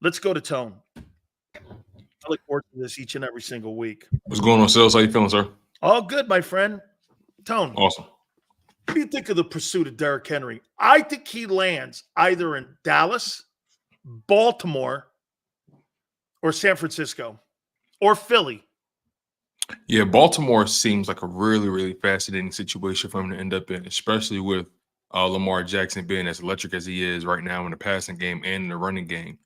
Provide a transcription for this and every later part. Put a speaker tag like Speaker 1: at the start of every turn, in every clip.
Speaker 1: Let's go to Tone. I look forward to this each and every single week.
Speaker 2: What's going on, Sileo? How you feeling, sir?
Speaker 1: All good, my friend. Tone,
Speaker 2: Awesome.
Speaker 1: what do you think of the pursuit of Derrick Henry? I think he lands either in Dallas, Baltimore, or San Francisco, or Philly.
Speaker 2: Yeah, Baltimore seems like a really, really fascinating situation for him to end up in, especially with Lamar Jackson being as electric as he is right now in the passing game and in the running game.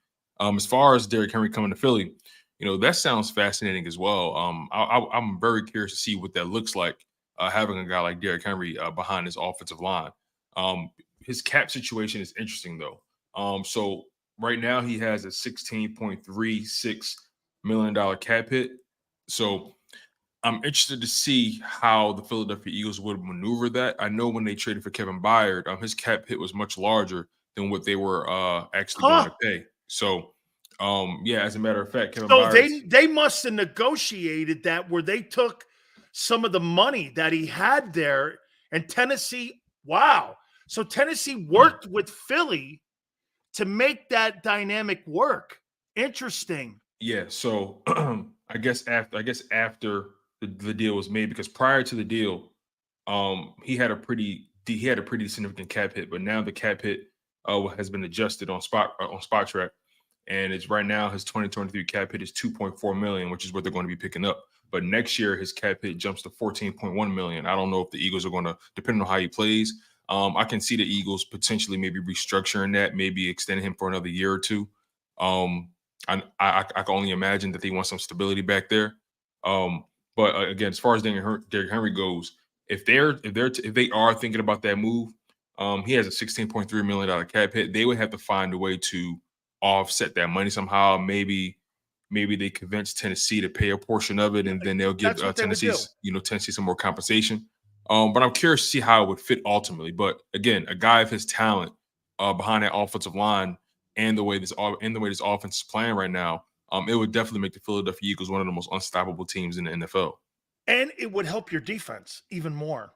Speaker 2: As far as Derrick Henry coming to Philly, that sounds fascinating as well. I'm very curious to see what that looks like, having a guy like Derrick Henry behind his offensive line. His cap situation is interesting, though. So right now he has a $16.36 million cap hit. So I'm interested to see how the Philadelphia Eagles would maneuver that. I know when they traded for Kevin Byard, his cap hit was much larger than what they were actually going
Speaker 1: Huh.
Speaker 2: to pay. So, yeah, as a matter of fact, Kevin
Speaker 1: So
Speaker 2: Byard.
Speaker 1: they must have negotiated that where they took some of the money that he had there, and Tennessee. Wow. So Tennessee worked with Philly to make that dynamic work. Interesting.
Speaker 2: Yeah, so I guess after the deal was made, because prior to the deal, he had a pretty significant cap hit, but now the cap hit has been adjusted on spot track, and it's right now his 2023 cap hit is 2.4 million, which is what they're going to be picking up. But next year his cap hit jumps to 14.1 million. I don't know if the Eagles are going to, depending on how he plays. I can see the Eagles potentially maybe restructuring that, maybe extending him for another year or two. I can only imagine that they want some stability back there. But again, as far as Derrick Henry goes, if they are thinking about that move, he has a $16.3 million cap hit. They would have to find a way to offset that money somehow. Maybe they convince Tennessee to pay a portion of it, and then they'll give
Speaker 1: That's what they would do.
Speaker 2: Tennessee some more compensation. But I'm curious to see how it would fit ultimately. But again, a guy of his talent behind that offensive line and the way this offense is playing right now, it would definitely make the Philadelphia Eagles one of the most unstoppable teams in the NFL.
Speaker 1: And it would help your defense even more.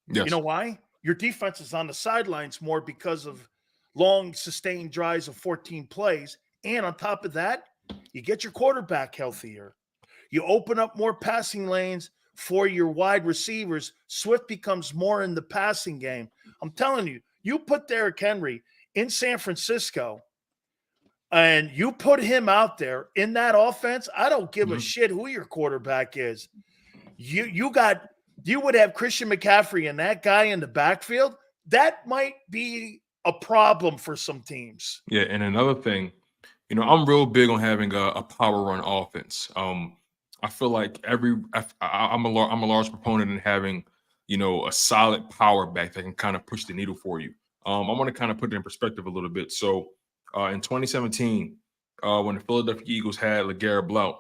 Speaker 2: Yes.
Speaker 1: You know why? Your defense is on the sidelines more because of long, sustained drives of 14 plays. And on top of that, you get your quarterback healthier. You open up more passing lanes for your wide receivers. Swift becomes more in the passing game. I'm telling you, you put Derrick Henry in San Francisco and you put him out there in that offense, I don't give a shit who your quarterback is. You would have Christian McCaffrey and that guy in the backfield. That might be a problem for some teams.
Speaker 2: Yeah, and another thing, I'm real big on having a power run offense. I feel like I'm a large proponent in having a solid power back that can kind of push the needle for you. I want to kind of put it in perspective a little bit. So in 2017, when the Philadelphia Eagles had LeGarrette Blount,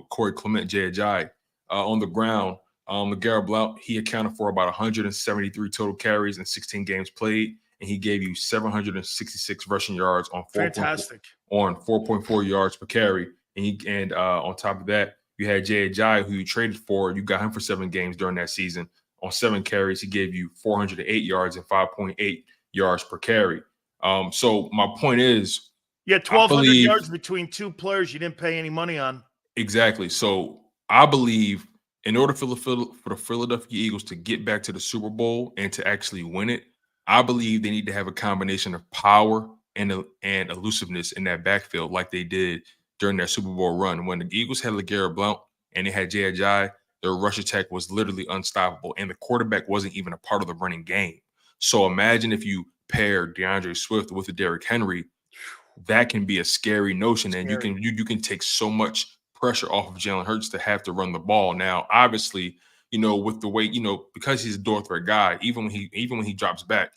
Speaker 2: Corey Clement, Jay Ajayi on the ground, LeGarrette Blount, he accounted for about 173 total carries in 16 games played, and he gave you 766 rushing yards on 4.4 yards per carry. And on top of that, you had Jay Ajayi, who you traded for. You got him for 7 games during that season. On 7 carries, he gave you 408 yards and 5.8 yards per carry. So my point is,
Speaker 1: yeah, 1,200 yards between two players you didn't pay any money on.
Speaker 2: Exactly. So I believe in order for the Philadelphia Eagles to get back to the Super Bowl and to actually win it, I believe they need to have a combination of power and elusiveness in that backfield, like they did during that Super Bowl run. When the Eagles had LeGarrette Blount and they had Jay Ajayi, their rush attack was literally unstoppable, and the quarterback wasn't even a part of the running game. So imagine if you pair DeAndre Swift with the Derrick Henry, that can be a scary notion, and you can take so much pressure off of Jalen Hurts to have to run the ball. Now, obviously, with the way, because he's a door threat guy, even when he drops back,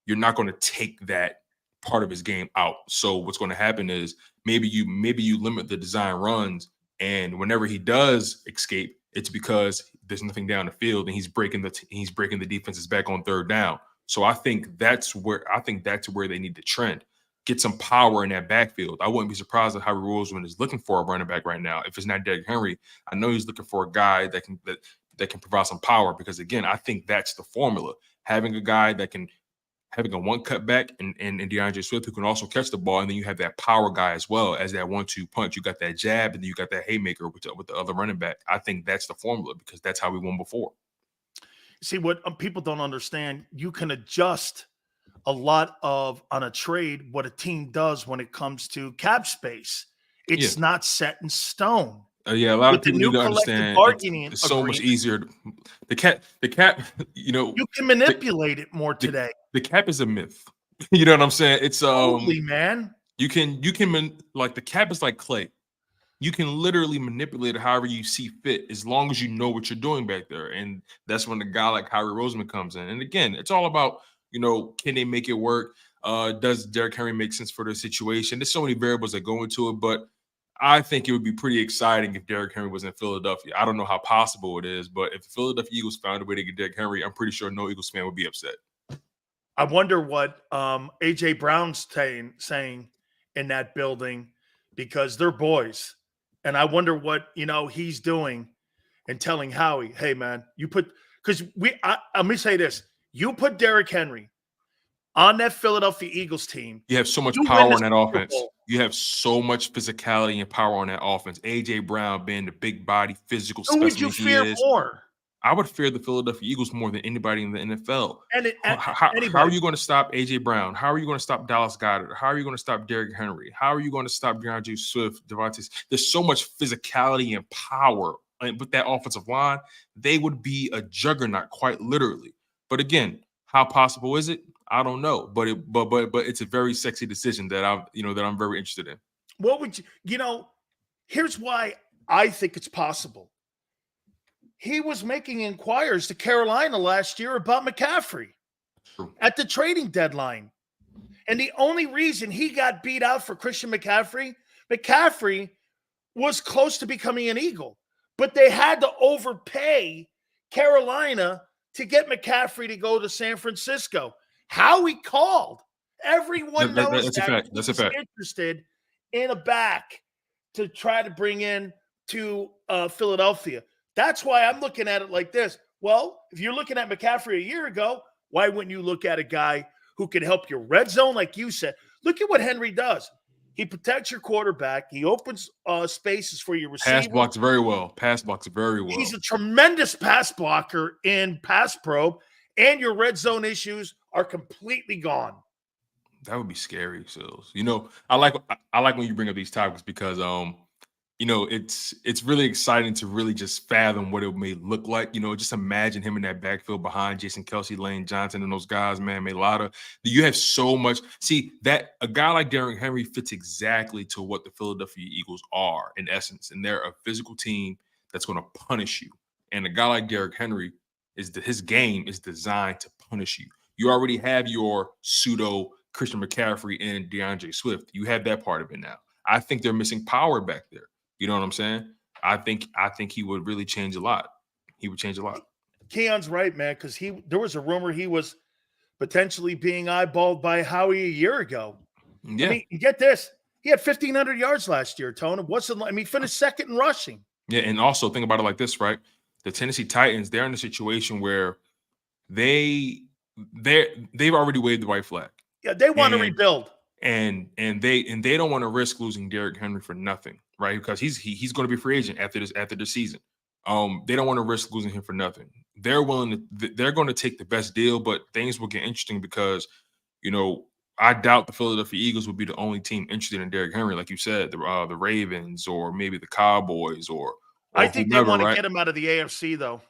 Speaker 2: you're not going to take that part of his game out. So what's going to happen is maybe you limit the design runs, and whenever he does escape, it's because there's nothing down the field, and he's breaking the defenses back on third down. So I think that's where they need to trend. Get some power in that backfield. I wouldn't be surprised if Howie Roseman is looking for a running back right now. If it's not Derrick Henry, I know he's looking for a guy that can provide some power, because again, I think that's the formula. Having a guy that can having a one cut back and DeAndre Swift who can also catch the ball, and then you have that power guy as well as that 1-2 punch. You got that jab, and then you got that haymaker with the other running back. I think that's the formula because that's how we won before.
Speaker 1: See, what people don't understand, you can adjust a lot of on a trade what a team does when it comes to cap space. It's not set in stone.
Speaker 2: Yeah, a lot
Speaker 1: With
Speaker 2: of people need to understand it's so much easier. The cap,
Speaker 1: you can manipulate it more today.
Speaker 2: The cap is a myth. You know what I'm saying? It's
Speaker 1: Totally, man.
Speaker 2: You can like the cap is like clay. You can literally manipulate it however you see fit, as long as you know what you're doing back there. And that's when a guy like Kyrie Roseman comes in. And again, it's all about, can they make it work? Does Derrick Henry make sense for their situation? There's so many variables that go into it, but I think it would be pretty exciting if Derrick Henry was in Philadelphia. I don't know how possible it is, but if the Philadelphia Eagles found a way to get Derrick Henry, I'm pretty sure no Eagles fan would be upset.
Speaker 1: I wonder what A.J. Brown's saying in that building, because they're boys. And I wonder what, he's doing and telling Howie, hey, man, because let me say this. You put Derrick Henry on that Philadelphia Eagles team.
Speaker 2: You have so much power in that offense. You have so much physicality and power on that offense. A.J. Brown being the big body, physical specimen.
Speaker 1: Who would you fear more?
Speaker 2: I would fear the Philadelphia Eagles more than anybody in the NFL. How are you going to stop A.J. Brown? How are you going to stop Dallas Goedert? How are you going to stop Derrick Henry? How are you going to stop DeAndre Swift, Devontae? There's so much physicality and power. And with that offensive line, they would be a juggernaut, quite literally. But again, how possible is it? I don't know. But it's a very sexy decision that I'm very interested in.
Speaker 1: What would here's why I think it's possible. He was making inquiries to Carolina last year about McCaffrey at the trading deadline. And the only reason he got beat out for Christian McCaffrey was close to becoming an Eagle. But they had to overpay Carolina to get McCaffrey to go to San Francisco. Howie called. Everyone knows
Speaker 2: that's a fact. That's a fact.
Speaker 1: Interested in a back to try to bring in to Philadelphia. That's why I'm looking at it like this. Well, if you're looking at McCaffrey a year ago, why wouldn't you look at a guy who can help your red zone, like you said? Look at what Henry does. He protects your quarterback. He opens spaces for your receiver.
Speaker 2: Pass blocks very well.
Speaker 1: He's a tremendous pass blocker in pass pro, and your red zone issues are completely gone.
Speaker 2: That would be scary, Sills. I like when you bring up these topics because it's really exciting to really just fathom what it may look like. Just imagine him in that backfield behind Jason Kelce, Lane Johnson, and those guys, man, Mailata. You have so much. See, that a guy like Derrick Henry fits exactly to what the Philadelphia Eagles are in essence. And they're a physical team that's going to punish you. And a guy like Derrick Henry, his game is designed to punish you. You already have your pseudo Christian McCaffrey and DeAndre Swift. You have that part of it now. I think they're missing power back there. You know what I'm saying? I think he would really change a lot. He would change a lot.
Speaker 1: Keon's right, man, because there was a rumor he was potentially being eyeballed by Howie a year ago.
Speaker 2: Yeah.
Speaker 1: I mean, you get this. He had 1,500 yards last year, Tony. He finished second in rushing.
Speaker 2: Yeah, and also think about it like this, right? The Tennessee Titans, they're in a situation where they've already waved the white flag.
Speaker 1: Yeah, they want to rebuild.
Speaker 2: And they don't want to risk losing Derrick Henry for nothing, right? Because he's going to be a free agent after this season. They don't want to risk losing him for nothing. They're going to take the best deal, but things will get interesting because, I doubt the Philadelphia Eagles would be the only team interested in Derrick Henry, like you said, the Ravens or maybe the Cowboys or
Speaker 1: I think they want to get him out of the AFC, though.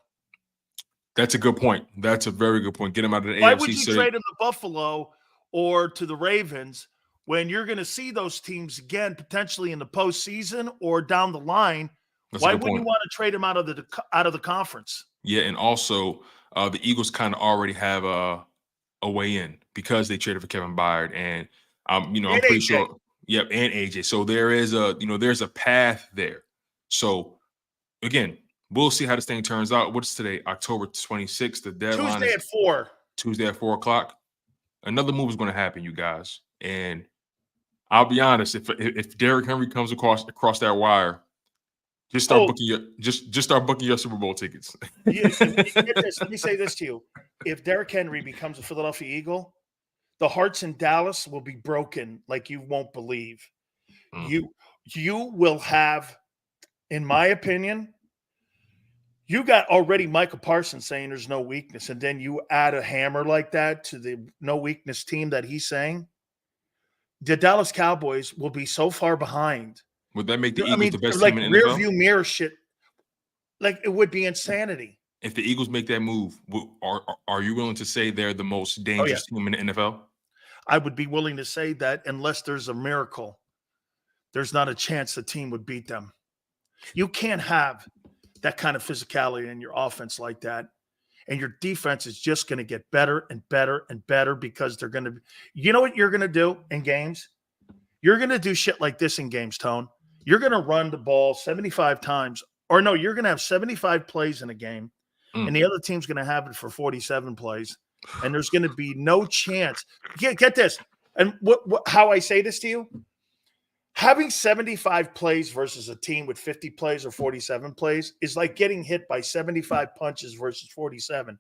Speaker 2: That's a good point. That's a very good point. Get him out of the AFC.
Speaker 1: Why would you trade him to Buffalo or to the Ravens when you're going to see those teams again potentially in the postseason or down the line? Why wouldn't you want to trade him out of the conference? Yeah,
Speaker 2: and also the Eagles kind of already have a way in because they traded for Kevin Byard, and I'm pretty AJ. Sure. Yep, and AJ. So there is there's a path there. So again, we'll see how this thing turns out. What's today? October 26th. The deadline
Speaker 1: Tuesday at 4.
Speaker 2: Tuesday at 4 o'clock. Another move is going to happen, you guys. And I'll be honest, if Derrick Henry comes across that wire, just start booking your Super Bowl tickets.
Speaker 1: Let me say this to you: if Derrick Henry becomes a Philadelphia Eagle, the hearts in Dallas will be broken like you won't believe.
Speaker 2: Mm.
Speaker 1: You will have, in my opinion, you got already Michael Parsons saying there's no weakness, and then you add a hammer like that to the no weakness team that he's saying. The Dallas Cowboys will be so far behind.
Speaker 2: Would that make the
Speaker 1: I
Speaker 2: Eagles
Speaker 1: mean,
Speaker 2: the best
Speaker 1: like
Speaker 2: team in the
Speaker 1: rear
Speaker 2: NFL?
Speaker 1: view mirror shit. Like it would be insanity.
Speaker 2: If the Eagles make that move, are you willing to say they're the most
Speaker 1: Oh yeah,
Speaker 2: dangerous team in the NFL?
Speaker 1: I would be willing to say that unless there's a miracle, there's not a chance the team would beat them. You can't have that kind of physicality in your offense like that. And your defense is just going to get better and better and better because they're going to, you know what you're going to do in games? You're going to do shit like this in games, Tone. You're going to run the ball 75 times, or no, you're going to have 75 plays in a game, and the other team's going to have it for 47 plays, and there's going to be no chance. Get this, and how I say this to you, having 75 plays versus a team with 50 plays or 47 plays is like getting hit by 75 punches versus 47.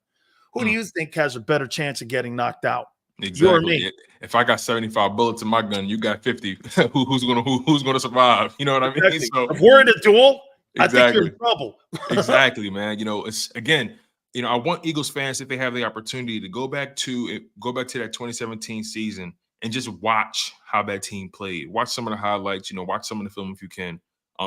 Speaker 1: Who do you think has a better chance of getting knocked out?
Speaker 2: Exactly.
Speaker 1: You or me?
Speaker 2: If I got 75 bullets in my gun, you got 50. who's gonna survive? You know what I mean?
Speaker 1: Exactly.
Speaker 2: So
Speaker 1: if we're in a duel,
Speaker 2: exactly.
Speaker 1: I think you're in trouble.
Speaker 2: Exactly, man. You know, it's again, you know, I want Eagles fans, if they have the opportunity, to go back to that 2017 season and just watch how that team played. Watch some of the highlights, you know, watch some of the film if you can.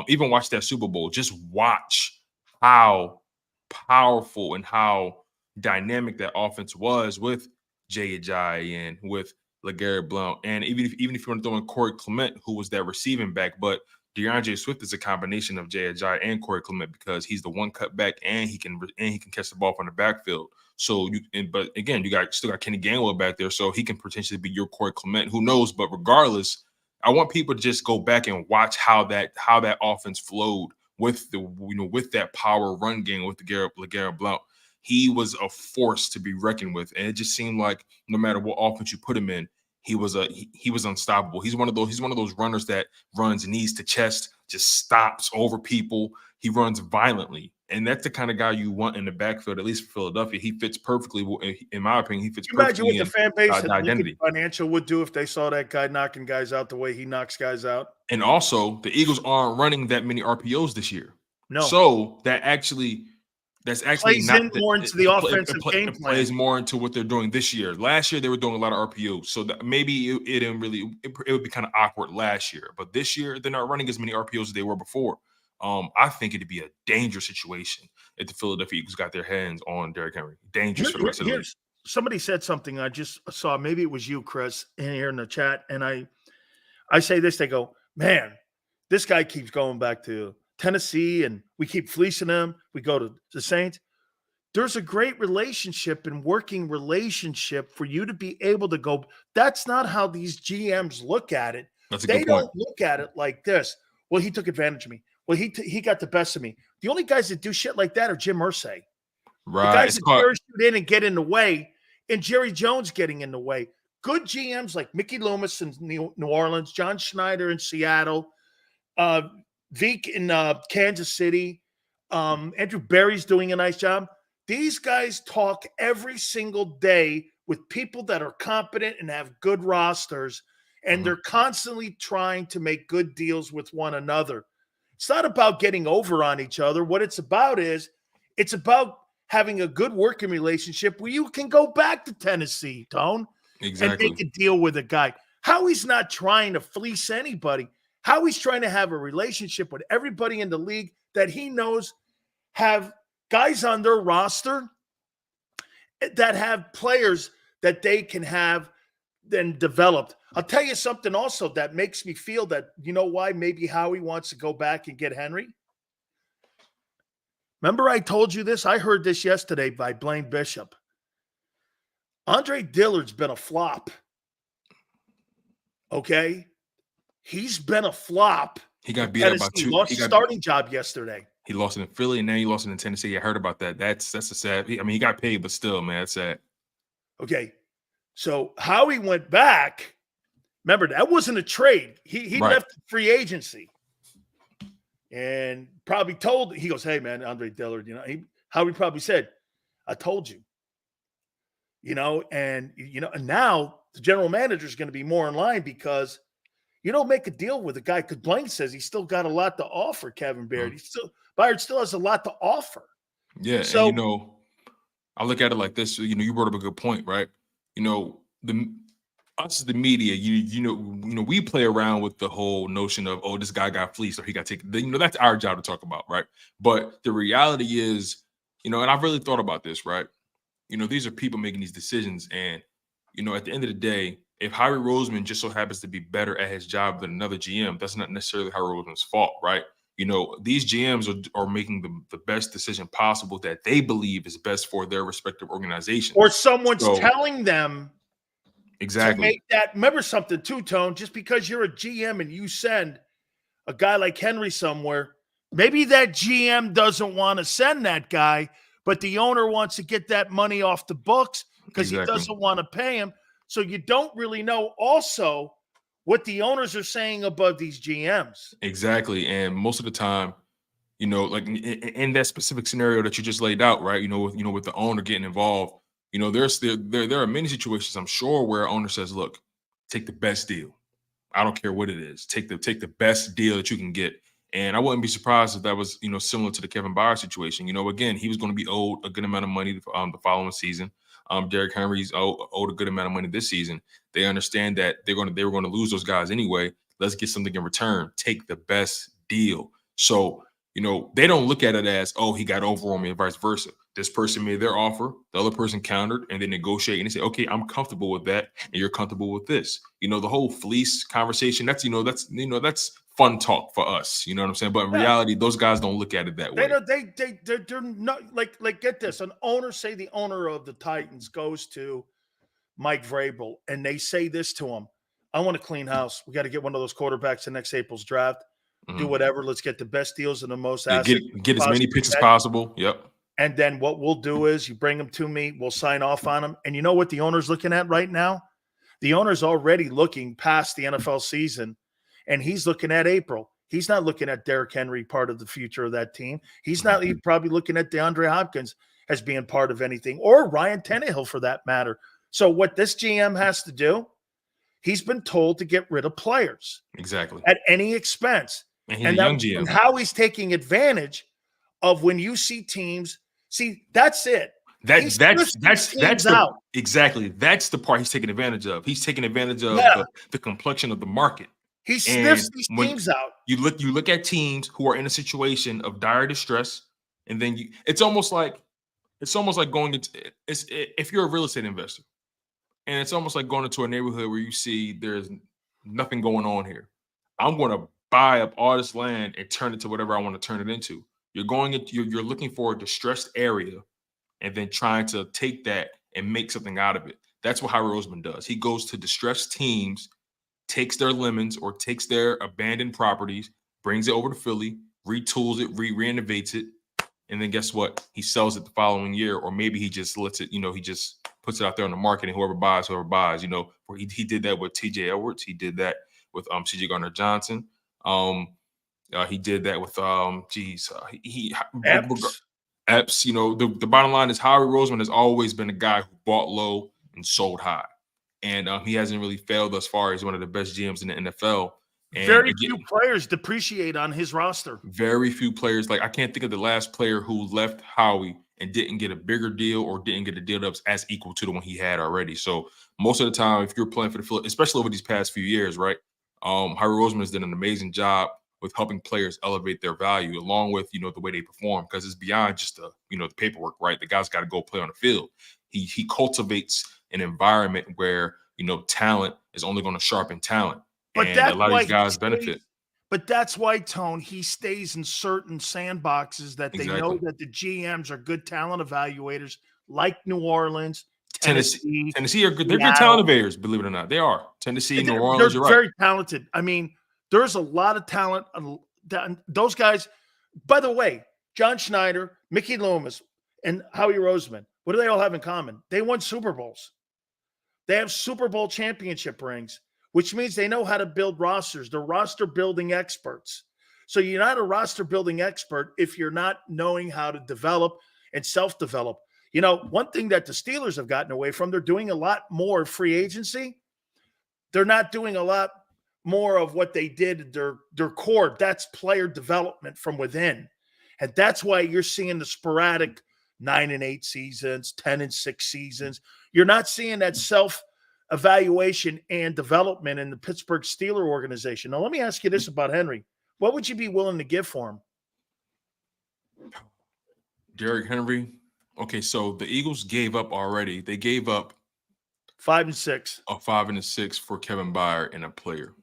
Speaker 2: Even watch that Super Bowl. Just watch how powerful and how dynamic that offense was with Jay Ajayi and with LeGarrette Blount. And even if you want to throw in Corey Clement, who was that receiving back, but DeAndre Swift is a combination of Jay Ajayi and Corey Clement because he's the one cut back and he can catch the ball from the backfield. So but again, you still got Kenny Gainwell back there, so he can potentially be your Corey Clement. Who knows? But regardless, I want people to just go back and watch how that offense flowed with that power run game with the LeGarrette Blount. He was a force to be reckoned with, and it just seemed like no matter what offense you put him in, he was unstoppable. He's one of those runners that runs knees to chest, just stops over people. He runs violently, and that's the kind of guy you want in the backfield. At least for Philadelphia, he fits perfectly. In my opinion, he fits perfectly.
Speaker 1: Imagine what the fan base at
Speaker 2: identity
Speaker 1: Financial would do if they saw that guy knocking guys out the way he knocks guys out.
Speaker 2: And also, the Eagles aren't running that many RPOs this year.
Speaker 1: No,
Speaker 2: so that's actually
Speaker 1: plays
Speaker 2: not
Speaker 1: in more into the offensive game plan.
Speaker 2: Plays more into what they're doing this year. Last year they were doing a lot of RPOs, so that maybe it didn't really. It would be kind of awkward last year, but this year they're not running as many RPOs as they were before. I think it'd be a dangerous situation if the Philadelphia Eagles got their hands on Derrick Henry. Dangerous for the rest of the league.
Speaker 1: Somebody said something I just saw. Maybe it was you, Chris, in here in the chat, and I say this. They go, man, this guy keeps going back to Tennessee, and we keep fleecing him. We go to the Saints. There's a great relationship and working relationship for you to be able to go. That's not how these GMs look at it. They don't look at it like this. Well, he took advantage of me. Well, he got the best of me. The only guys that do shit like that are Jim Irsay.
Speaker 2: Right.
Speaker 1: The guys that parachute in and get in the way, and Jerry Jones getting in the way. Good GMs like Mickey Loomis in New Orleans, John Schneider in Seattle, Veek in Kansas City, Andrew Berry's doing a nice job. These guys talk every single day with people that are competent and have good rosters, and they're constantly trying to make good deals with one another. It's not about getting over on each other. What it's about is it's about having a good working relationship where you can go back to Tennessee, Tone, and make a deal with a guy. Howie's not trying to fleece anybody. Howie's trying to have a relationship with everybody in the league that he knows have guys on their roster that have players that they can have then developed. I'll tell you something also that makes me feel that, you know why maybe Howie wants to go back and get Henry? Remember I told you this? I heard this yesterday by Blaine Bishop. Andre Dillard's been a flop. Okay? He's been a flop.
Speaker 2: He got beat up by two.
Speaker 1: He lost his starting job yesterday.
Speaker 2: He lost it in Philly, and now he lost it in Tennessee. I heard about that. That's a sad. I mean, he got paid, but still, man, that's sad.
Speaker 1: Okay, so Howie went back. Remember, that wasn't a trade. He left free agency, and probably told. He goes, "Hey, man, Andre Dillard, you know." Howie probably said, "I told you." You know, and now the general manager is going to be more in line because you don't make a deal with a guy because Blank says he's still got a lot to offer, Kevin Baird. Bayard still has a lot to offer.
Speaker 2: Yeah,
Speaker 1: So,
Speaker 2: and I look at it like this. You brought up a good point, right? Us as the media, we play around with the whole notion of, oh, this guy got fleeced or he got taken. That's our job to talk about, right? But the reality is, and I've really thought about this, right? These are people making these decisions, and at the end of the day, if Harry Roseman just so happens to be better at his job than another GM, that's not necessarily Harry Roseman's fault, right? These GMs are making the best decision possible that they believe is best for their respective organization.
Speaker 1: Or someone's telling them
Speaker 2: exactly
Speaker 1: to make that. Remember something too, Tone, just because you're a GM and you send a guy like Henry somewhere, maybe that GM doesn't want to send that guy, but the owner wants to get that money off the books because he doesn't want to pay him. So you don't really know also what the owners are saying above these GMs.
Speaker 2: Exactly. And most of the time, like in that specific scenario that you just laid out, right? With the owner getting involved, there are many situations, I'm sure, where owner says, look, take the best deal. I don't care what it is. Take the best deal that you can get. And I wouldn't be surprised if that was, similar to the Kevin Byard situation. Again, he was going to be owed a good amount of money the following season. Derrick Henry's owed a good amount of money this season. They understand that they were going to lose those guys anyway. Let's get something in return. Take the best deal. So, they don't look at it as, oh, he got over on me and vice versa. This person made their offer, the other person countered, and they negotiate and they say, okay, I'm comfortable with that, and you're comfortable with this. The whole fleece conversation, that's fun talk for us. You know what I'm saying? But in reality, those guys don't look at it that way.
Speaker 1: They're not like get this. An owner, say the owner of the Titans goes to Mike Vrabel and they say this to him: I want a clean house. We got to get one of those quarterbacks in next April's draft. Do whatever. Let's get the best deals and the most assets.
Speaker 2: Get as many picks as possible. Yep.
Speaker 1: And then what we'll do is you bring them to me. We'll sign off on them. And you know what the owner's looking at right now? The owner's already looking past the NFL season, and he's looking at April. He's not looking at Derrick Henry, part of the future of that team. He's not probably looking at DeAndre Hopkins as being part of anything, or Ryan Tannehill for that matter. So what this GM has to do, he's been told to get rid of players.
Speaker 2: Exactly.
Speaker 1: At any expense.
Speaker 2: And he's a young GM.
Speaker 1: And how he's taking advantage of when you see teams. See, that's it.
Speaker 2: That's exactly. That's the part he's taking advantage of. He's taking advantage of the complexion of the market.
Speaker 1: He sniffs these teams out.
Speaker 2: You look at teams who are in a situation of dire distress, and then it's almost like going into if you're a real estate investor, and it's almost like going into a neighborhood where you see there's nothing going on here. I'm going to buy up all this land and turn it to whatever I want to turn it into. You're looking for a distressed area and then trying to take that and make something out of it. That's what Harry Roseman does. He goes to distressed teams, takes their lemons or takes their abandoned properties, brings it over to Philly, retools it, renovates it, and then guess what? He sells it the following year, or maybe he just lets it, he just puts it out there on the market, and whoever buys. He did that with TJ Edwards. He did that with CJ Gardner-Johnson. He did that with Epps. The bottom line is Harry Roseman has always been a guy who bought low and sold high, and he hasn't really failed thus far. He's one of the best GMs in the NFL. And
Speaker 1: very few players depreciate on his roster.
Speaker 2: Very few players. Like I can't think of the last player who left Howie and didn't get a bigger deal or didn't get a deal that was as equal to the one he had already. So most of the time, if you're playing for the Philly, especially over these past few years, right? Harry Roseman has done an amazing job with helping players elevate their value, along with the way they perform, because it's beyond just the paperwork, right? The guy's got to go play on the field. He cultivates an environment where talent is only going to sharpen talent,
Speaker 1: but
Speaker 2: and a lot of these guys benefit.
Speaker 1: But that's why, Tone, he stays in certain sandboxes that they know that the GMs are good talent evaluators, like New Orleans, Tennessee
Speaker 2: are good. They're good talent evaluators, believe it or not. They are. Tennessee, New Orleans, you're
Speaker 1: very talented. I mean, there's a lot of talent. Those guys, by the way, John Schneider, Mickey Loomis, and Howie Roseman, what do they all have in common? They won Super Bowls. They have Super Bowl championship rings, which means they know how to build rosters. They're roster building experts. So you're not a roster building expert if you're not knowing how to develop and self-develop. One thing that the Steelers have gotten away from, they're doing a lot more free agency. They're not doing a lot more of what they did their core. That's player development from within. And that's why you're seeing the sporadic 9-8 seasons, 10-6 seasons. You're not seeing that self-evaluation and development in the Pittsburgh Steelers organization. Now, let me ask you this about Henry. What would you be willing to give for him?
Speaker 2: Derrick Henry. Okay, so the Eagles gave up already. They gave up
Speaker 1: 5 and 6.
Speaker 2: a 5 and a 6 for Kevin Byard and a player.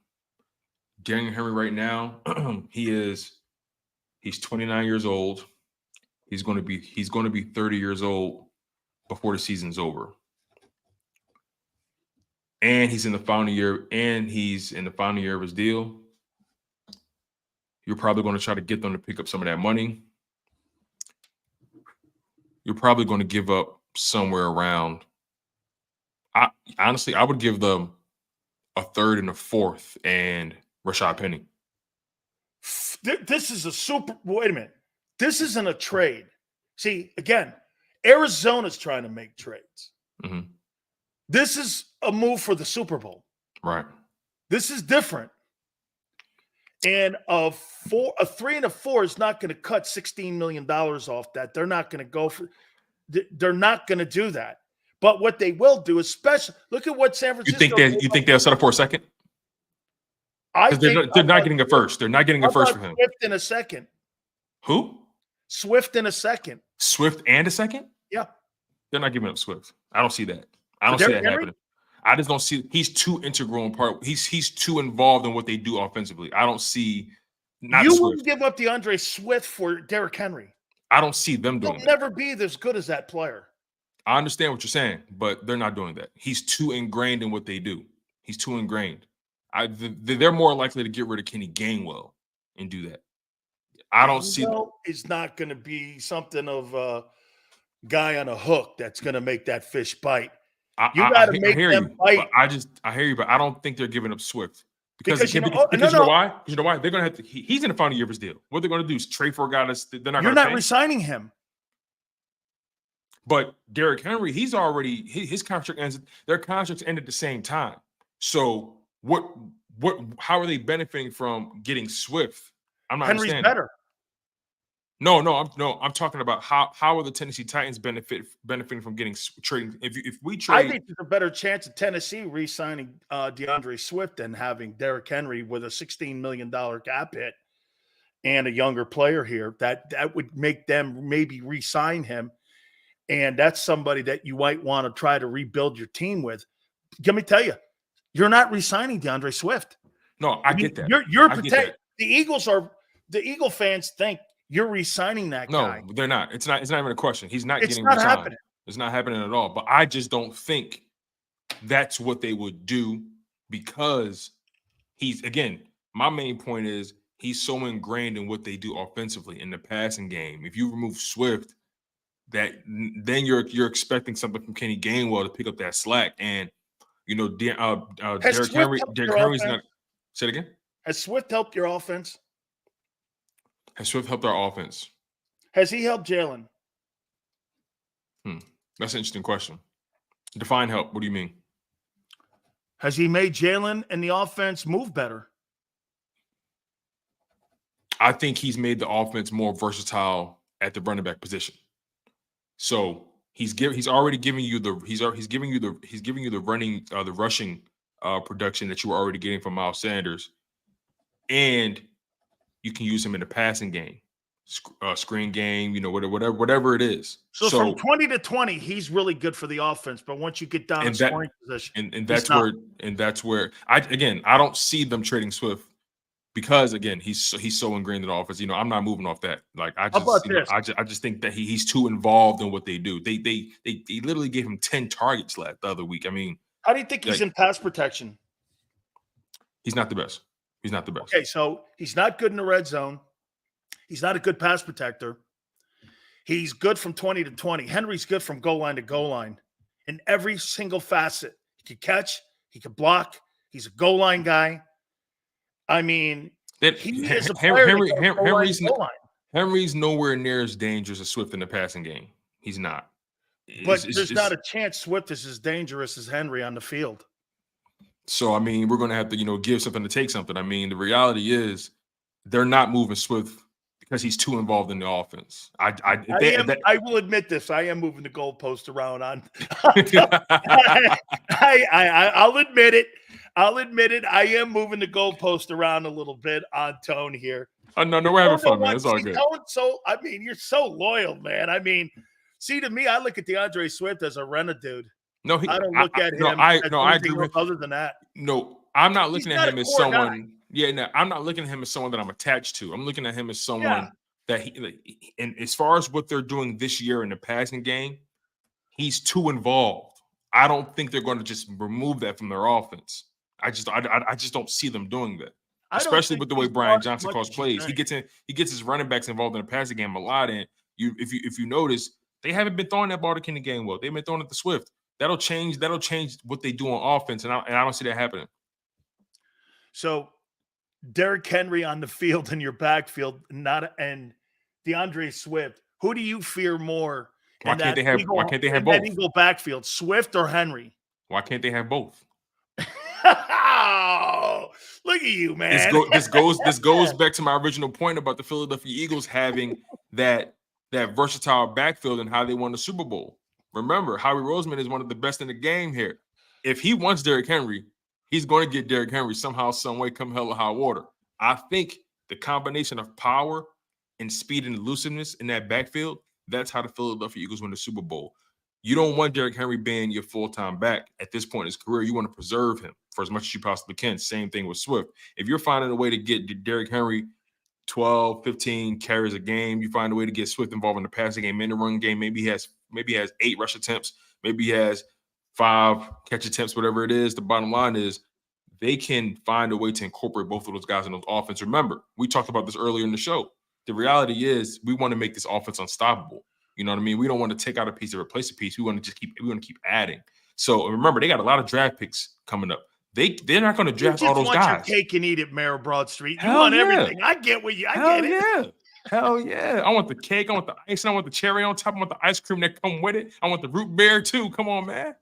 Speaker 2: Derrick Henry right now, he's 29 years old. He's going to be 30 years old before the season's over. And he's in the final year, of his deal. You're probably going to try to get them to pick up some of that money. You're probably going to give up somewhere around. Honestly, I would give them a third and a fourth and Rashad Penny.
Speaker 1: This is a super. Wait a minute. This isn't a trade. See, again, Arizona's trying to make trades.
Speaker 2: Mm-hmm.
Speaker 1: This is a move for the Super Bowl.
Speaker 2: Right.
Speaker 1: This is different. And a 3 and a 4 is not going to cut $16 million off that. They're not going to go for. They're not going to do that. But what they will do, especially look at what San Francisco.
Speaker 2: You think they'll settle for a second? Because they're not getting a first. They're not getting a first for him.
Speaker 1: Swift in a second.
Speaker 2: Who?
Speaker 1: Swift in a second.
Speaker 2: Swift and a second?
Speaker 1: Yeah.
Speaker 2: They're not giving up Swift. I don't see that. I don't see that happening. I just don't see. He's too integral in part. He's too involved in what they do offensively. I don't see.
Speaker 1: You wouldn't give up DeAndre Swift for Derrick Henry.
Speaker 2: I don't see them doing that.
Speaker 1: He'll never be as good as that player.
Speaker 2: I understand what you're saying, but they're not doing that. He's too ingrained in what they do. He's too ingrained. They're more likely to get rid of Kenny Gainwell and do that. I don't see.
Speaker 1: It's not going to be something of a guy on a hook that's going to make that fish bite. You got to make them bite.
Speaker 2: I hear you, but I don't think they're giving up Swift because you know why? You know why? They're going to have to. He's in the final year of his deal. What they're going to do is trade for a guy that's they're not.
Speaker 1: You're not resigning him.
Speaker 2: But Derrick Henry, he's already his contract ends. Their contracts end at the same time. So how are they benefiting from getting Swift? I'm not
Speaker 1: Henry's
Speaker 2: understanding.
Speaker 1: better.
Speaker 2: I'm talking about how are the Tennessee Titans benefiting from getting trading? If we trade,
Speaker 1: I think there's a better chance of Tennessee re-signing DeAndre Swift than having Derrick Henry with a $16 million cap hit and a younger player here. That would make them maybe re-sign him. And that's somebody that you might want to try to rebuild your team with. Let me tell you, you're not re-signing DeAndre Swift.
Speaker 2: No, I get that.
Speaker 1: You're protected. The Eagle fans think you're re-signing that guy.
Speaker 2: No, they're not. It's not even a question. He's not getting
Speaker 1: re-signed.
Speaker 2: Happening. It's not happening at all. But I just don't think that's what they would do because my main point is he's so ingrained in what they do offensively in the passing game. If you remove Swift, then you're expecting something from Kenny Gainwell to pick up that slack. And Derrick Henry's not. Say it again.
Speaker 1: Has Swift helped your offense?
Speaker 2: Has Swift helped our offense?
Speaker 1: Has he helped Jalen?
Speaker 2: That's an interesting question. Define help. What do you mean?
Speaker 1: Has he made Jalen and the offense move better?
Speaker 2: I think he's made the offense more versatile at the running back position. So he's already giving you the rushing production that you were already getting from Miles Sanders, and you can use him in the passing game, screen game, whatever it is.
Speaker 1: So from 20 to 20, he's really good for the offense. But once you get down in scoring position,
Speaker 2: and that's where I don't see them trading Swift because he's so ingrained in the offense. I'm not moving off that. Like I just think that he's too involved in what they do. They literally gave him 10 targets the other week. I mean,
Speaker 1: how do you think he's in pass protection?
Speaker 2: He's not the best. He's not the best.
Speaker 1: Okay, so he's not good in the red zone. He's not a good pass protector. He's good from 20 to 20. Henry's good from goal line to goal line in every single facet. He can catch. He can block. He's a goal line guy. I mean, he is a player.
Speaker 2: Henry's nowhere near as dangerous as Swift in the passing game. He's not.
Speaker 1: But there's not a chance Swift is as dangerous as Henry on the field.
Speaker 2: So, I mean, we're going to have to, give something to take something. I mean, the reality is they're not moving Swift because he's too involved in the offense.
Speaker 1: I will admit this. I am moving the goalpost around on. I'll admit it. I'll admit it. I am moving the goalpost around a little bit on Tone here.
Speaker 2: Oh, no, we're having fun, man. It's all good.
Speaker 1: You're so loyal, man. I mean, see, to me, I look at DeAndre Swift as a rent dude.
Speaker 2: No,
Speaker 1: I don't look at him.
Speaker 2: I agree with
Speaker 1: other than that.
Speaker 2: No, I'm not looking at him as someone.
Speaker 1: Guy.
Speaker 2: Yeah, no, I'm not looking at him as someone that I'm attached to. I'm looking at him as someone that and as far as what they're doing this year in the passing game, he's too involved. I don't think they're going to just remove that from their offense. I just don't see them doing that. Especially with the way Brian Johnson calls plays. He gets his running backs involved in the passing game a lot. And if you notice, they haven't been throwing that ball to Kenny Gainwell. They've been throwing it to Swift. That'll change what they do on offense, and I don't see that happening.
Speaker 1: So, Derrick Henry on the field in your backfield, and DeAndre Swift. Who do you fear more?
Speaker 2: Why can't they have both?
Speaker 1: That Eagle backfield, Swift or Henry?
Speaker 2: Why can't they have both?
Speaker 1: Oh, look at you, man.
Speaker 2: This goes back to my original point about the Philadelphia Eagles having that versatile backfield and how they won the Super Bowl. Remember, Howie Roseman is one of the best in the game here. If he wants Derrick Henry, he's going to get Derrick Henry somehow, some way, come hell or high water. I think the combination of power and speed and elusiveness in that backfield, that's how the Philadelphia Eagles win the Super Bowl. You don't want Derrick Henry being your full-time back at this point in his career. You want to preserve him for as much as you possibly can. Same thing with Swift. If you're finding a way to get Derrick Henry 12, 15 carries a game, you find a way to get Swift involved in the passing game, in the run game. Maybe he has 8 rush attempts. Maybe he has 5 catch attempts, whatever it is. The bottom line is they can find a way to incorporate both of those guys in those offense. Remember, we talked about this earlier in the show. The reality is we want to make this offense unstoppable. You know what I mean? We don't want to take out a piece to replace a piece. We want to keep adding. So remember, they got a lot of draft picks coming up. They're not going to draft all those guys. You
Speaker 1: just want your cake and eat it, Mayor Broad Street. You want everything. I get what you. I get it.
Speaker 2: Yeah. Hell yeah. I want the cake. I want the ice. I want the cherry on top. I want the ice cream that come with it. I want the root beer too. Come on, man.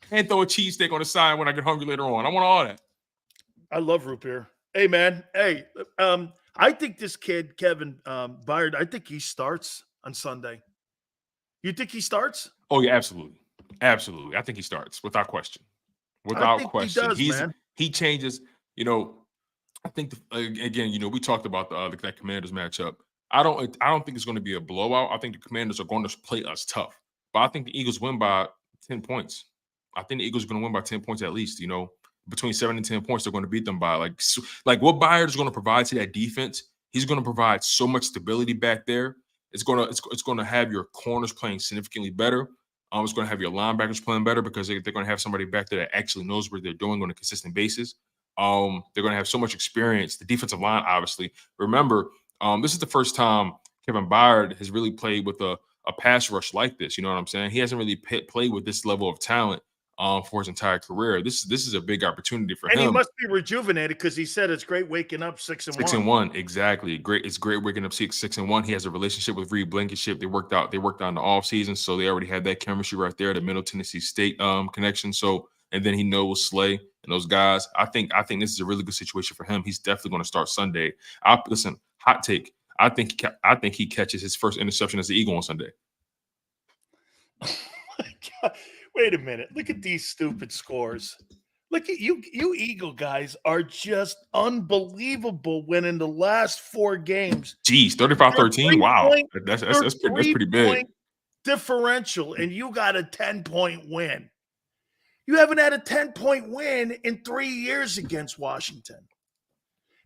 Speaker 2: Can't throw a cheesesteak on the side when I get hungry later on. I want all that.
Speaker 1: I love root beer. Hey, man. Hey, I think this kid, Kevin Byard, I think he starts on Sunday. You think he starts?
Speaker 2: Oh, yeah, absolutely. Absolutely. I think he starts without question. Without question. He changes, I think again, we talked about that Commanders matchup. I don't think it's going to be a blowout. I think the Commanders are going to play us tough. But I think the Eagles win by 10 points. I think the Eagles are going to win by 10 points at least, between 7 and 10 points, they're going to beat them by like what Byard is going to provide to that defense. He's going to provide so much stability back there. It's going to have your corners playing significantly better. It's going to have your linebackers playing better because they're going to have somebody back there that actually knows what they're doing on a consistent basis. They're going to have so much experience. The defensive line, obviously. Remember, this is the first time Kevin Byard has really played with a pass rush like this. You know what I'm saying? He hasn't really played with this level of talent for his entire career. This is a big opportunity for him.
Speaker 1: And he must be rejuvenated because he said it's great waking up 6-1.
Speaker 2: 6-1, exactly. Great. It's great waking up 6-1. He has a relationship with Reed Blankenship. They worked out in the offseason, so they already had that chemistry right there, the Middle Tennessee State connection. So, and then he knows Slay and those guys. I think this is a really good situation for him. He's definitely going to start Sunday. Listen, hot take. I think he catches his first interception as the Eagle on Sunday.
Speaker 1: Oh my God. Wait a minute. Look at these stupid scores. Look at you. You Eagle guys are just unbelievable winning the last 4 games.
Speaker 2: Jeez, 35-13. Wow. That's pretty big.
Speaker 1: Differential, and you got a 10-point win. You haven't had a 10-point win in 3 years against Washington.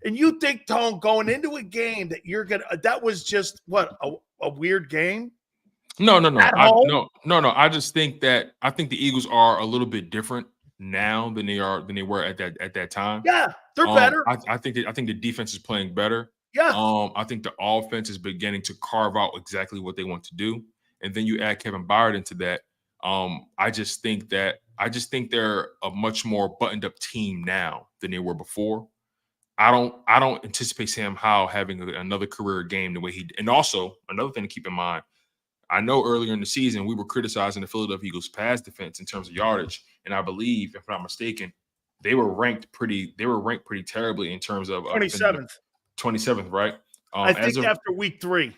Speaker 1: And you think, Tone, going into a game that was just what, a weird game?
Speaker 2: No. I just think the Eagles are a little bit different now than they were at that time.
Speaker 1: Yeah, they're better.
Speaker 2: I think the defense is playing better.
Speaker 1: Yeah.
Speaker 2: I think the offense is beginning to carve out exactly what they want to do. And then you add Kevin Byard into that. I just think they're a much more buttoned up team now than they were before. I don't anticipate Sam Howell having another career game the way he did. And also another thing to keep in mind, I know earlier in the season we were criticizing the Philadelphia Eagles pass defense in terms of yardage. And I believe, if I'm not mistaken, they were ranked pretty terribly in terms of
Speaker 1: 27th.
Speaker 2: 27th, right?
Speaker 1: I
Speaker 2: As
Speaker 1: think
Speaker 2: of
Speaker 1: after week 3.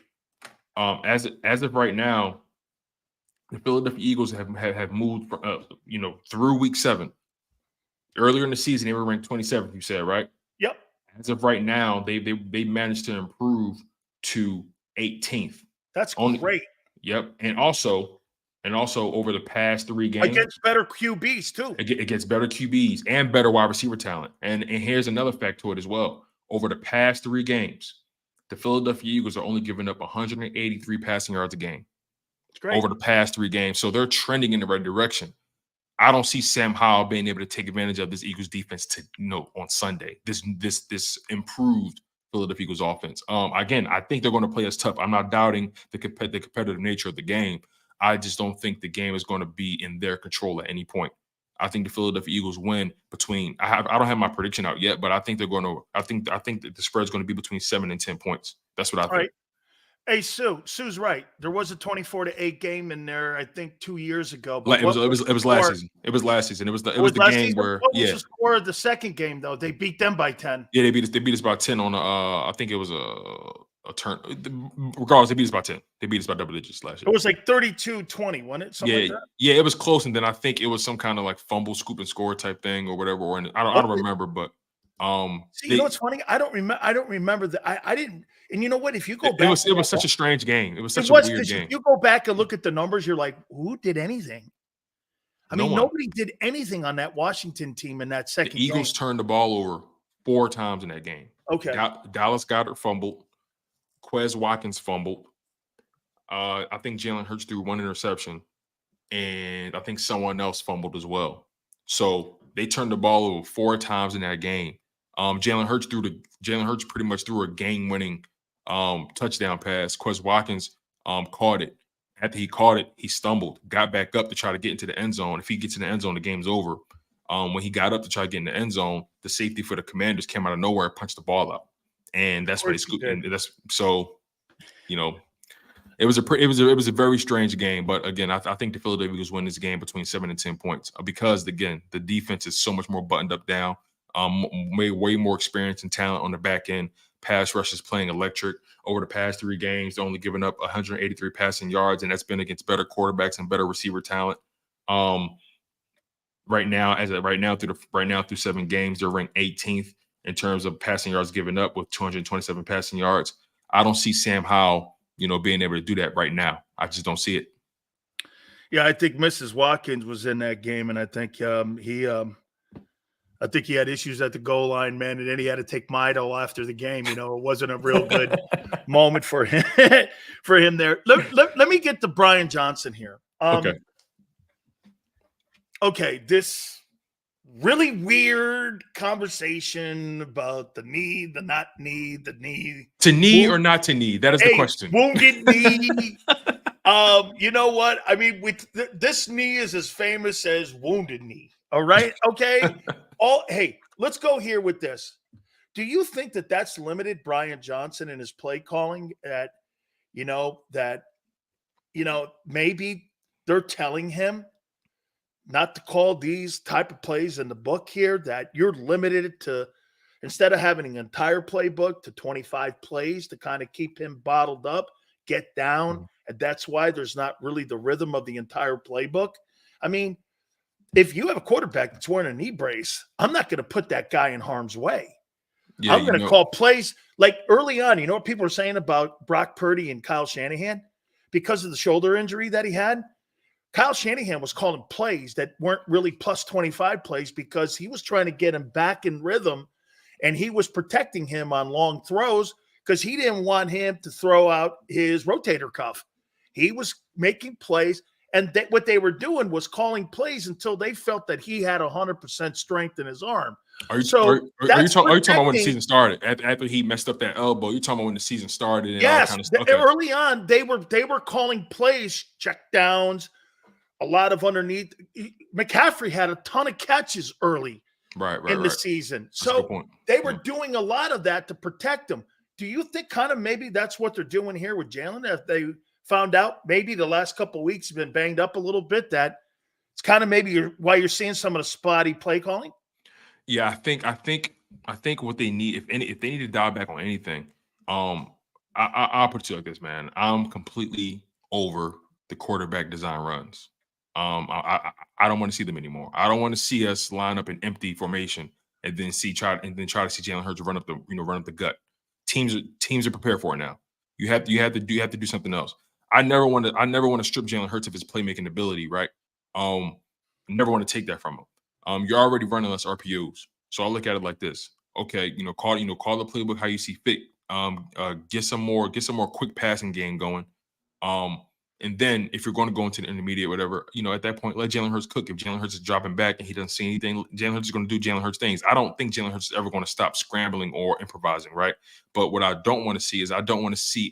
Speaker 2: as of right now, the Philadelphia Eagles have moved through week 7. Earlier in the season, they were ranked 27th, you said, right?
Speaker 1: Yep.
Speaker 2: As of right now, they managed to improve to 18th.
Speaker 1: That's
Speaker 2: Only,
Speaker 1: great.
Speaker 2: yep. And also over the past 3 games,
Speaker 1: Against better QBs too.
Speaker 2: it gets better QBs and better wide receiver talent. And here's another fact to it as well. Over the past 3 games, the Philadelphia Eagles are only giving up 183 passing yards a game.
Speaker 1: It's great.
Speaker 2: Over the past 3 games. So they're trending in the right direction. I don't see Sam Howell being able to take advantage of this Eagles defense on Sunday. This improved Philadelphia Eagles offense. Again, I think they're going to play us tough. I'm not doubting the competitive nature of the game. I just don't think the game is going to be in their control at any point. I think the Philadelphia Eagles win between. I don't have my prediction out yet, but I think they're going to. I think that the spread is going to be between 7 and 10 points. That's what I think.
Speaker 1: Right. Hey, Sue's right. There was a 24-8 game in there, I think 2 years ago. But
Speaker 2: it was last season. It was last season. It was the game
Speaker 1: season?
Speaker 2: where
Speaker 1: What was the score of the second game though? They beat them by 10.
Speaker 2: Yeah, they beat us by 10 on I think it was a turn. Regardless, they beat us by 10. They beat us by double digits last year.
Speaker 1: It was like 32-20, wasn't it? Something like that?
Speaker 2: Yeah, it was close, and then I think it was some kind of like fumble, scoop, and score type thing or whatever. Or I don't remember, but
Speaker 1: see, you know what's funny? I don't remember that. I didn't. And you know what? If you go back,
Speaker 2: it was such a strange game. It was such a weird game.
Speaker 1: If you go back and look at the numbers, you're like, who did anything? I mean, nobody did anything on that Washington team in that second game.
Speaker 2: The Eagles turned the ball over 4 times in that game.
Speaker 1: Okay.
Speaker 2: Dallas Goedert fumbled. Quez Watkins fumbled. I think Jalen Hurts threw 1 interception, and I think someone else fumbled as well. So they turned the ball over 4 times in that game. Jalen Hurts pretty much threw a game-winning touchdown pass. Quez Watkins caught it. After he caught it, he stumbled, got back up to try to get into the end zone. If he gets in the end zone, the game's over. When he got up to try to get in the end zone, the safety for the Commanders came out of nowhere and punched the ball out. And that's what they scooped. And that's so, it was a very strange game. But again, I think the Philadelphia Eagles win this game between 7 and 10 points because again, the defense is so much more buttoned up down. Way more experience and talent on the back end. Pass rush is playing electric. Over the past 3 games, they're only giving up 183 passing yards, and that's been against better quarterbacks and better receiver talent. Right now through 7 games, they're ranked 18th in terms of passing yards given up with 227 passing yards. I don't see Sam Howell, being able to do that right now. I just don't see it.
Speaker 1: Yeah, I think Mrs. Watkins was in that game, and I think I think he had issues at the goal line, man, and then he had to take Mido after the game. It wasn't a real good moment for him there. Let me get to Brian Johnson here. Okay, this really weird conversation about the knee, the not knee, the knee.
Speaker 2: To knee or not to knee? That is the question.
Speaker 1: Wounded knee. You know what? I mean, this knee is as famous as wounded knee. All right. Okay. Hey, let's go here with this. Do you think that that's limited Brian Johnson in his play calling maybe they're telling him not to call these type of plays in the book here, that you're limited to, instead of having an entire playbook, to 25 plays to kind of keep him bottled up, get down. Mm-hmm. And that's why there's not really the rhythm of the entire playbook. I mean, if you have a quarterback that's wearing a knee brace, I'm not going to put that guy in harm's way. Yeah, I'm going to call plays like early on. You know what people are saying about Brock Purdy and Kyle Shanahan? Because of the shoulder injury that he had, Kyle Shanahan was calling plays that weren't really plus 25 plays because he was trying to get him back in rhythm, and he was protecting him on long throws because he didn't want him to throw out his rotator cuff. He was making plays. And what they were doing was calling plays until they felt that he had 100% strength in his arm.
Speaker 2: Are you talking about when the season started? After he messed up that elbow, you're talking about when the season started? And
Speaker 1: yes,
Speaker 2: all kind of stuff?
Speaker 1: Okay. Early on, they were calling plays, check downs, a lot of underneath. McCaffrey had a ton of catches early in the season. So they were doing a lot of that to protect him. Do you think kind of maybe that's what they're doing here with Jalen? If they found out maybe the last couple of weeks have been banged up a little bit, that it's kind of maybe why you're seeing some of the spotty play calling?
Speaker 2: Yeah, I think what they need, if they need to dial back on anything, I'll put it to you like this, man. I'm completely over the quarterback design runs. I don't want to see them anymore. I don't want to see us line up in empty formation and then try to see Jalen Hurts run up the gut. Teams are prepared for it now. You have to do something else. I never want to strip Jalen Hurts of his playmaking ability, right? Never want to take that from him. You're already running less RPOs. So I look at it like this. Okay, call the playbook how you see fit. Get some more quick passing game going. And then if you're going to go into the intermediate, whatever, at that point, let Jalen Hurts cook. If Jalen Hurts is dropping back and he doesn't see anything, Jalen Hurts is going to do Jalen Hurts things. I don't think Jalen Hurts is ever going to stop scrambling or improvising, right? But what I don't want to see is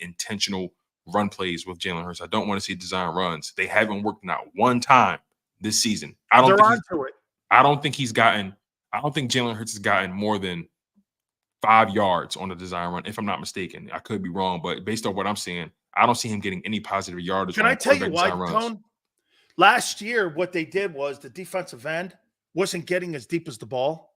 Speaker 2: intentional run plays with Jalen Hurts. I don't want to see design runs. They haven't worked not one time this season. I don't think Jalen Hurts has gotten more than 5 yards on the design run, if I'm not mistaken. I could be wrong, but based on what I'm seeing, I don't see him getting any positive yardage.
Speaker 1: Can I tell you why, Tone? Last year, what they did was the defensive end wasn't getting as deep as the ball.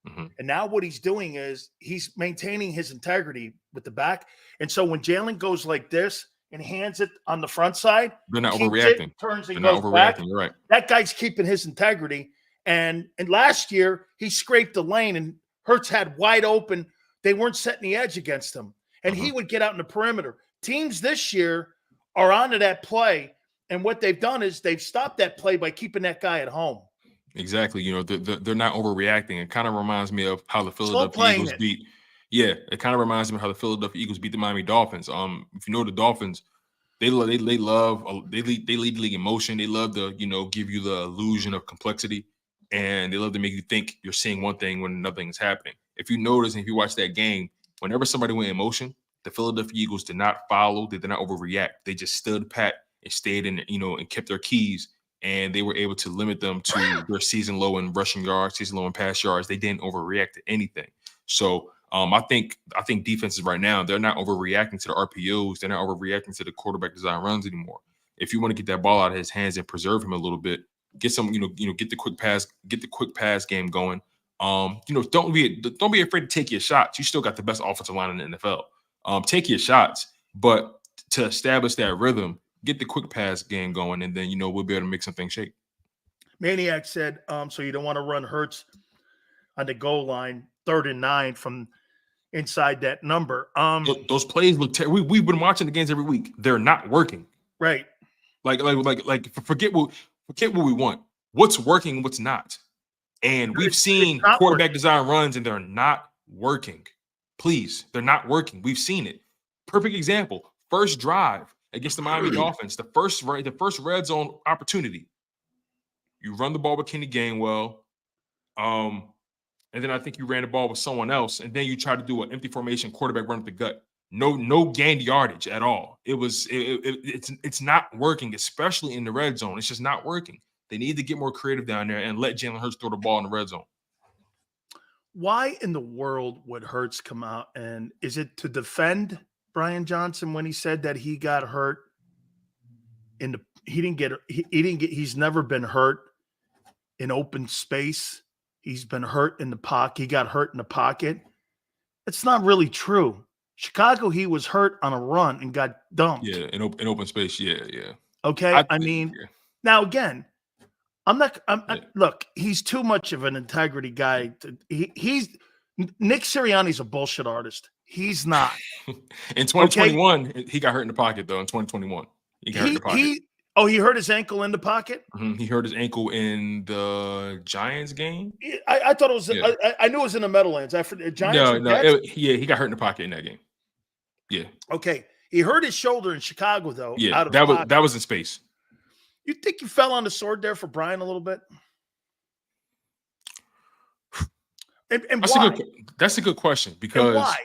Speaker 2: Mm-hmm.
Speaker 1: And now what he's doing is he's maintaining his integrity with the back. And so when Jalen goes like this and hands it on the front side,
Speaker 2: they're not overreacting.
Speaker 1: They're not overreacting.
Speaker 2: You're right.
Speaker 1: That guy's keeping his integrity. And last year, he scraped the lane and Hurts had wide open. They weren't setting the edge against him. And he would get out in the perimeter. Teams this year are onto that play. And what they've done is they've stopped that play by keeping that guy at home.
Speaker 2: Exactly. They're not overreacting. It kind of reminds me of how the Philadelphia Eagles beat. Yeah, it kind of reminds me of how the Philadelphia Eagles beat the Miami Dolphins. If you know the Dolphins, they lead the league in motion. They love to give you the illusion of complexity, and they love to make you think you're seeing one thing when nothing is happening. If you notice, and if you watch that game, whenever somebody went in motion, the Philadelphia Eagles did not follow. They did not overreact. They just stood pat and stayed in, and kept their keys, and they were able to limit them to their season low in rushing yards, season low in pass yards. They didn't overreact to anything. So I think defenses right now, they're not overreacting to the RPOs. They're not overreacting to the quarterback design runs anymore. If you want to get that ball out of his hands and preserve him a little bit, get the quick pass game going. Don't be afraid to take your shots. You still got the best offensive line in the NFL. Take your shots, but to establish that rhythm, get the quick pass game going, and then we'll be able to make something shake.
Speaker 1: Maniac said, so you don't want to run Hurts on the goal line, 3rd and 9 from inside that number.
Speaker 2: Those plays look terrible. We've been watching the games every week. They're not working.
Speaker 1: Right.
Speaker 2: Like forget what we want. What's working and what's not. And we've seen quarterback design runs and they're not working. Please, they're not working. We've seen it. Perfect example. First drive against the Miami Dolphins, the first red zone opportunity. You run the ball with Kenny Gainwell. And then I think you ran the ball with someone else, and then you try to do an empty formation quarterback run up the gut. No gained yardage at all. It's not working, especially in the red zone. It's just not working. They need to get more creative down there and let Jalen Hurts throw the ball in the red zone.
Speaker 1: Why in the world would Hurts come out? And is it to defend Brian Johnson when he said that he got hurt he's never been hurt in open space. He's been hurt in the pocket. He got hurt in the pocket. It's not really true. Chicago, he was hurt on a run and got dumped.
Speaker 2: Yeah, in open space. Yeah.
Speaker 1: Okay. Now again, look, he's too much of an integrity guy. He's Nick Sirianni's a bullshit artist. He's not.
Speaker 2: In 2021, he got hurt in the pocket, though. In 2021, he got hurt in the pocket.
Speaker 1: He hurt his ankle in the pocket?
Speaker 2: Mm-hmm. He hurt his ankle in the Giants game.
Speaker 1: I thought it was I knew it was in the Meadowlands. After the Giants.
Speaker 2: He got hurt in the pocket in that game. Yeah.
Speaker 1: Okay. He hurt his shoulder in Chicago, though.
Speaker 2: Yeah, that was in space.
Speaker 1: You think you fell on the sword there for Brian a little bit? And why?
Speaker 2: That's a good question because
Speaker 1: and why?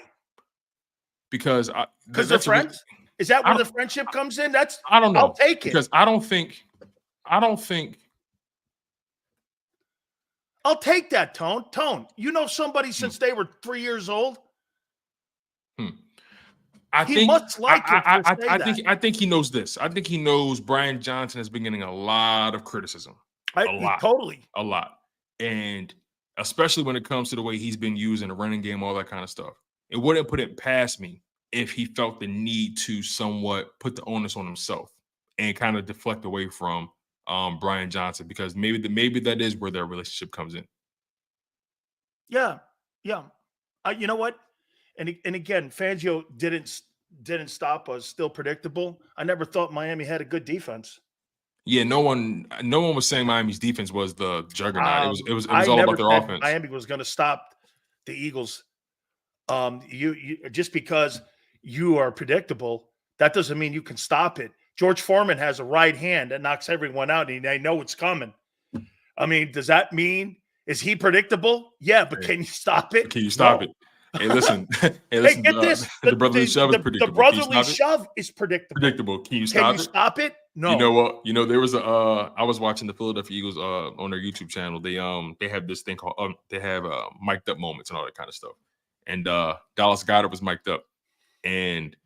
Speaker 2: Because
Speaker 1: they're friends. Is that where the friendship comes in?
Speaker 2: I don't know.
Speaker 1: I'll take it
Speaker 2: because I don't think.
Speaker 1: I'll take that, Tone. You know somebody since they were 3 years old.
Speaker 2: I think he knows this. I think he knows Brian Johnson has been getting a lot of criticism.
Speaker 1: A lot.
Speaker 2: And especially when it comes to the way he's been used in the running game, all that kind of stuff. It wouldn't put it past me if he felt the need to somewhat put the onus on himself and kind of deflect away from Brian Johnson, because maybe that is where their relationship comes in.
Speaker 1: Yeah, yeah. You know what? And again, Fangio didn't stop us. Still predictable. I never thought Miami had a good defense.
Speaker 2: Yeah, no one was saying Miami's defense was the juggernaut. It was
Speaker 1: I
Speaker 2: all
Speaker 1: never
Speaker 2: about their
Speaker 1: said
Speaker 2: offense.
Speaker 1: Miami was going to stop the Eagles. You just because you are predictable, that doesn't mean you can stop it. George Foreman has a right hand that knocks everyone out, and they know it's coming. I mean, does that mean, is he predictable? Yeah, but can you stop it?
Speaker 2: Can you stop it? Hey, listen. Hey,
Speaker 1: Get this.
Speaker 2: The brotherly shove is predictable.
Speaker 1: The brotherly shove is predictable.
Speaker 2: Predictable. Can you
Speaker 1: stop it? No.
Speaker 2: You know what? There was I was watching the Philadelphia Eagles on their YouTube channel. They have this thing called they have mic'd up moments and all that kind of stuff. And Dallas Goedert was mic'd up, and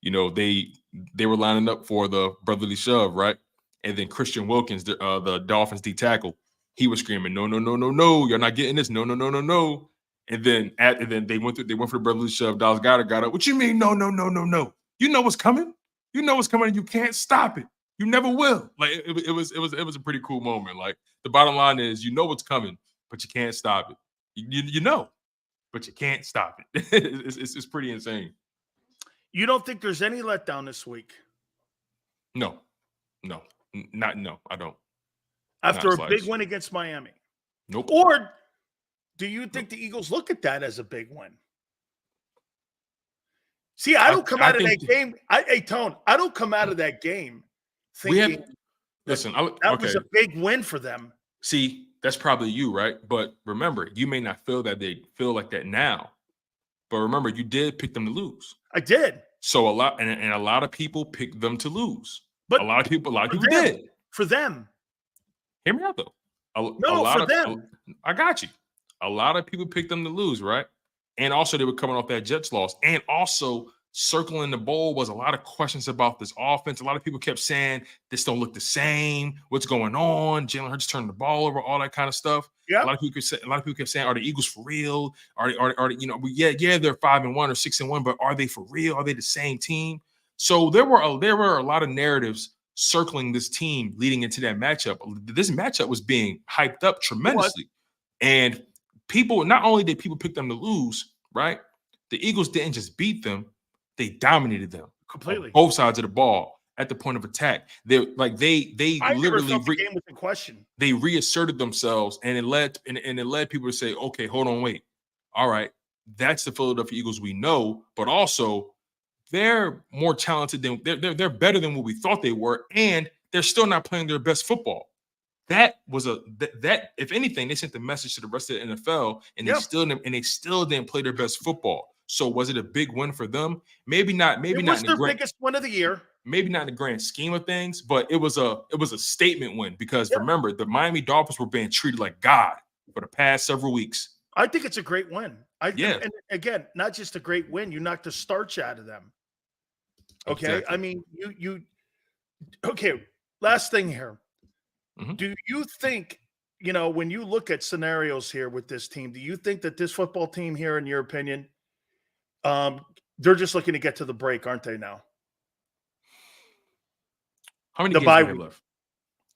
Speaker 2: they were lining up for the brotherly shove, right? And then Christian Wilkins, the Dolphins D tackle, he was screaming, "No, no, no, no, no! You're not getting this! No, no, no, no, no!" And then they went for the brotherly shove. Dallas Goedert got up. What you mean? No, no, no, no, no! You know what's coming. You know what's coming, and you can't stop it. You never will. Like it was a pretty cool moment. Like the bottom line is, you know what's coming, but you can't stop it. You know, but you can't stop it. It's pretty insane.
Speaker 1: You don't think there's any letdown this week?
Speaker 2: No, I don't.
Speaker 1: After a big win against Miami?
Speaker 2: Nope.
Speaker 1: Or do you think the Eagles look at that as a big win? See, I don't come out of that game. Tone, I don't come out of that game thinking that was a big win for them.
Speaker 2: See, that's probably you, right? But remember, you may not feel that they feel like that now. But remember, you did pick them to lose.
Speaker 1: I did.
Speaker 2: So a lot of people picked them to lose.
Speaker 1: But
Speaker 2: a lot of people did.
Speaker 1: For them.
Speaker 2: Hear me out though. I got you. A lot of people picked them to lose, right? And also they were coming off that Jets loss. And also circling the bowl was a lot of questions about this offense. A lot of people kept saying this don't look the same. What's going on? Jalen Hurts turning the ball over, all that kind of stuff.
Speaker 1: Yeah.
Speaker 2: A lot of people kept saying, are the Eagles for real? Are they, they're 5-1 or 6-1, but are they for real? Are they the same team? So there were a lot of narratives circling this team leading into that matchup. This matchup was being hyped up tremendously. And people, not only did people pick them to lose, right? The Eagles didn't just beat them, they dominated them
Speaker 1: completely.
Speaker 2: Both sides of the ball at the point of attack. They literally
Speaker 1: the game was in question.
Speaker 2: They reasserted themselves, and it led people to say, okay, hold on, wait. All right, that's the Philadelphia Eagles we know, but also they're more talented than they're better than what we thought they were, and they're still not playing their best football. That was that if anything, they sent the message to the rest of the NFL, and they still didn't play their best football. So was it a big win for them? Maybe not. Maybe not.
Speaker 1: It was their biggest win of the year.
Speaker 2: Maybe not in the grand scheme of things, but it was a statement win because remember, the Miami Dolphins were being treated like God for the past several weeks.
Speaker 1: I think it's a great win. And again, not just a great win. You knocked the starch out of them. Okay. Exactly. I mean, you okay. Last thing here. Mm-hmm. Do you think, when you look at scenarios here with this team, do you think that this football team here, in your opinion, they're just looking to get to the break, aren't they now?
Speaker 2: How many games do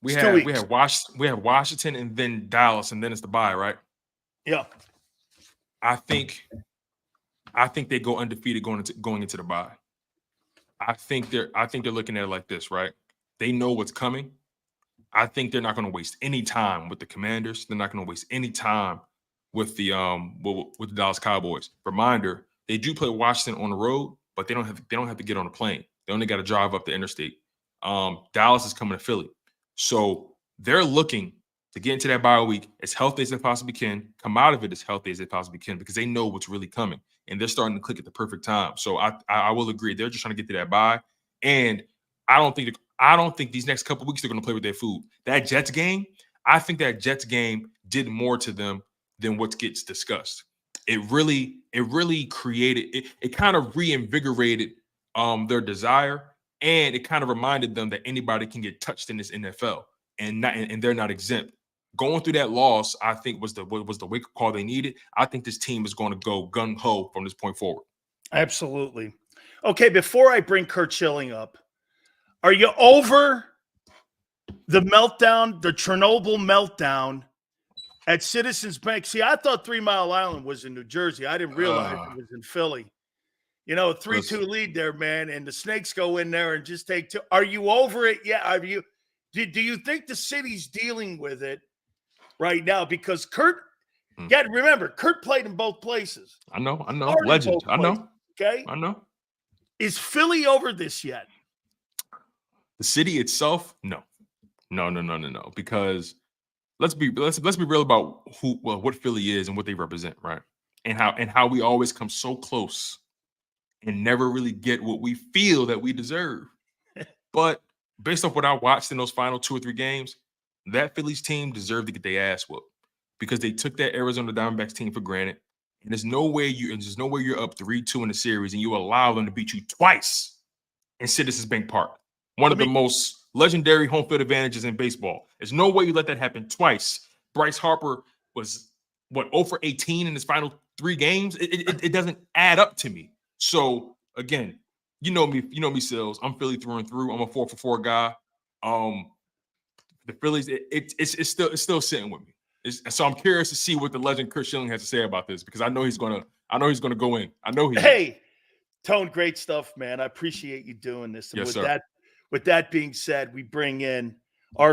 Speaker 2: we have left? We have Washington and then Dallas, and then it's the bye, right?
Speaker 1: Yeah.
Speaker 2: I think they go undefeated going into the bye. I think they're looking at it like this, right? They know what's coming. I think they're not going to waste any time with the Commanders. They're not going to waste any time with the Dallas Cowboys. Reminder: they do play Washington on the road, but they don't have to get on a plane. They only got to drive up the interstate. Dallas is coming to Philly, so they're looking to get into that bye week as healthy as they possibly can, come out of it as healthy as they possibly can, because they know what's really coming, and they're starting to click at the perfect time. So I will agree, they're just trying to get to that bye, and I don't think these next couple of weeks they're going to play with their food. That Jets game, I think that Jets game did more to them than what gets discussed. It really created it kind of reinvigorated their desire, and it kind of reminded them that anybody can get touched in this NFL, and they're not exempt. going through that loss, I think was the wake-up call they needed. I think this team is going to go gung-ho from this point forward.
Speaker 1: Absolutely. Okay, before I bring Curt Schilling up, are you over the meltdown, the Chernobyl meltdown at Citizens Bank? See, I thought 3 Mile Island was in New Jersey. I didn't realize it was in Philly. You know, 3-2 lead there, man, and the Snakes go in there and just take 2. Are you over it? Yeah. Are you? Do you think the city's dealing with it right now? Because Curt, remember, Curt played in both places.
Speaker 2: I know. Legend. I know.
Speaker 1: Okay.
Speaker 2: I know.
Speaker 1: Is Philly over this yet?
Speaker 2: The city itself, no. Because let's be real about what Philly is and what they represent, right? And how we always come so close and never really get what we feel that we deserve. But based off what I watched in those final 2 or 3 games, that Phillies team deserved to get their ass whooped because they took that Arizona Diamondbacks team for granted. And there's no way you're up 3-2 in the series and you allow them to beat you twice in Citizens Bank Park. One of the most legendary home field advantages in baseball. There's no way you let that happen twice. Bryce Harper was 0 for 18 in his final 3 games. It doesn't add up to me. So again, you know me, Sills. I'm Philly through and through. I'm a 4-for-4 guy. The Phillies, it's still sitting with me. So I'm curious to see what the legend Curt Schilling has to say about this because I know he's gonna go in. I know he.
Speaker 1: Hey, Tone, great stuff, man. I appreciate you doing this. And
Speaker 2: yes, sir.
Speaker 1: With that being said, we bring in our